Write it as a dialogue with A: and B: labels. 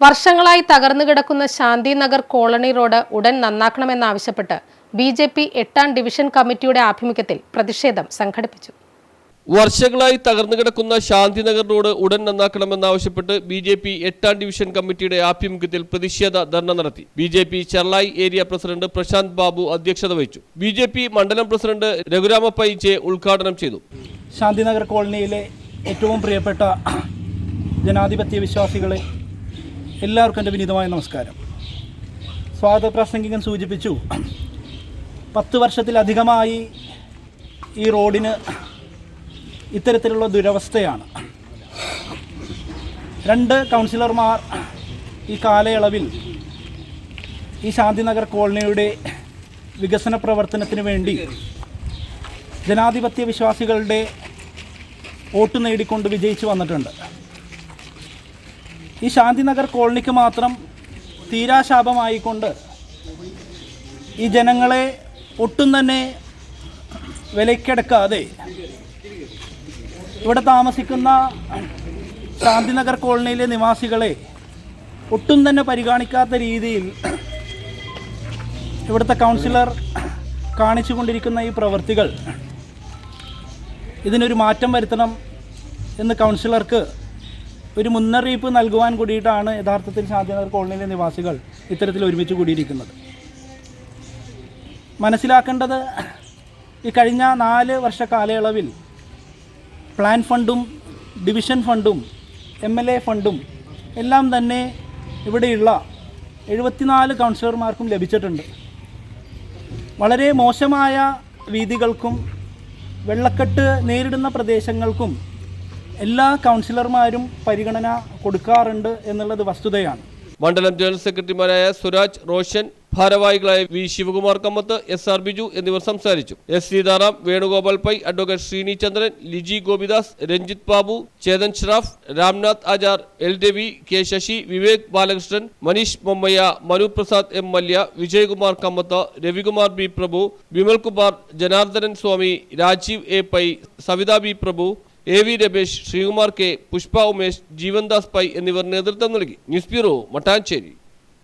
A: വർഷങ്ങളായി തകർന്നു കിടക്കുന്ന ശാന്തിനഗർ കോളനി റോഡ് ഉടൻ നന്നാക്കണമെന്നാവശ്യപ്പെട്ട് ബി.ജെ.പി. 8ാം ഡിവിഷൻ കമ്മിറ്റിയുടെ ആഭിമുഖ്യത്തിൽ പ്രതിഷേധം സംഘടിപ്പിച്ചു.
B: വർഷങ്ങളായി തകർന്നു കിടക്കുന്ന ശാന്തിനഗർ റോഡ് ഉടൻ നന്നാക്കണമെന്നാവശ്യപ്പെട്ട് ബി.ജെ.പി. 8ാം ഡിവിഷൻ കമ്മിറ്റിയുടെ ആഭിമുഖ്യത്തിൽ പ്രതിഷേധ ധർണ നടത്തി. BJP. Cheralayi area president Prashanth Babu അധ്യക്ഷത വഹിച്ചു. ബി.ജെ.പി. മണ്ഡലം പ്രസിഡന്റ് രഘുരാമ പൈ ജെ ഉദ്ഘാടനം ചെയ്തു.
C: ശാന്തിനഗർ കോളനിയിലെ ഏറ്റവും പ്രിയപ്പെട്ട ജനാധിപത്യ വിശ്വാസികളെ എല്ലാവർക്കും എൻ്റെ വിനീതമായ നമസ്കാരം. സ്വാഗത പ്രാസംഗികൻ സൂചിപ്പിച്ചു, 10 വർഷത്തിലധികമായി ഈ റോഡിന് ഇത്തരത്തിലുള്ള ദുരവസ്ഥയാണ്. 2 കൗൺസിലർമാർ ഈ കാലയളവിൽ ഈ ശാന്തിനഗർ കോളനിയുടെ വികസന പ്രവർത്തനത്തിന് വേണ്ടി ജനാധിപത്യ വിശ്വാസികളുടെ വോട്ട് നേടിക്കൊണ്ട് വിജയിച്ചു വന്നിട്ടുണ്ട്. ഈ ശാന്തിനഗർ കോളനിക്ക് മാത്രം തീരാശാപമായിക്കൊണ്ട് ഈ ജനങ്ങളെ ഒട്ടും തന്നെ വിലക്കെടുക്കാതെ ഇവിടെ താമസിക്കുന്ന ശാന്തിനഗർ കോളനിയിലെ നിവാസികളെ ഒട്ടും തന്നെ പരിഗണിക്കാത്ത രീതിയിൽ ഇവിടുത്തെ കൗൺസിലർ കാണിച്ചുകൊണ്ടിരിക്കുന്ന ഈ പ്രവൃത്തികൾ, ഇതിനൊരു മാറ്റം വരുത്തണം എന്ന് കൗൺസിലർക്ക് ഒരു മുന്നറിയിപ്പ് നൽകുവാൻ കൂടിയിട്ടാണ് യഥാർത്ഥത്തിൽ ശാന്തിനഗർ കോളനിയിലെ നിവാസികൾ ഇത്തരത്തിൽ ഒരുമിച്ച് കൂടിയിരിക്കുന്നത്. മനസ്സിലാക്കേണ്ടത്, ഈ കഴിഞ്ഞ 4 വർഷ കാലയളവിൽ പ്ലാൻ ഫണ്ടും ഡിവിഷൻ ഫണ്ടും MLA ഫണ്ടും എല്ലാം തന്നെ ഇവിടെയുള്ള 74 കൗൺസിലർമാർക്കും ലഭിച്ചിട്ടുണ്ട്. വളരെ മോശമായ വീഥികൾക്കും വെള്ളക്കെട്ട് നേരിടുന്ന പ്രദേശങ്ങൾക്കും എല്ലാ കൗൺസിലർമാരും പരിഗണന കൊടുക്കാറുണ്ട് എന്നുള്ളത് വസ്തുതയാണ്.
B: മണ്ഡലം ജനറൽ സെക്രട്ടറിമാരായ സുരാജ്, റോഷൻ, ഭാരവാഹികളായ വി. ശിവകുമാർ കമ്മത്ത്, SR ബിജു എന്നിവർ സംസാരിച്ചു. S. Seetharam, Venugopal Pai, advocate Sreeni Chandran, Liji Gopidas, Ranjith Babu, Chetan Shroff, Ramnath Achar, L. Ravi, K. Sasi, Vivek Balakrishnan, Manish Mommaiya, Manu Prasad M. Mallya, Vijayakumar Kammath, Ravikumar B. Prabhu, Vimal Kumar, Janardhanan Swamy, Rajeev A. Pai, Savitha B. Prabhu, AV Ramesh, Sreekumar K, Pushpa Umesh, Jeevandas Pai എന്നിവർ നേതൃത്വം നൽകി. News bureau, Mattancherry.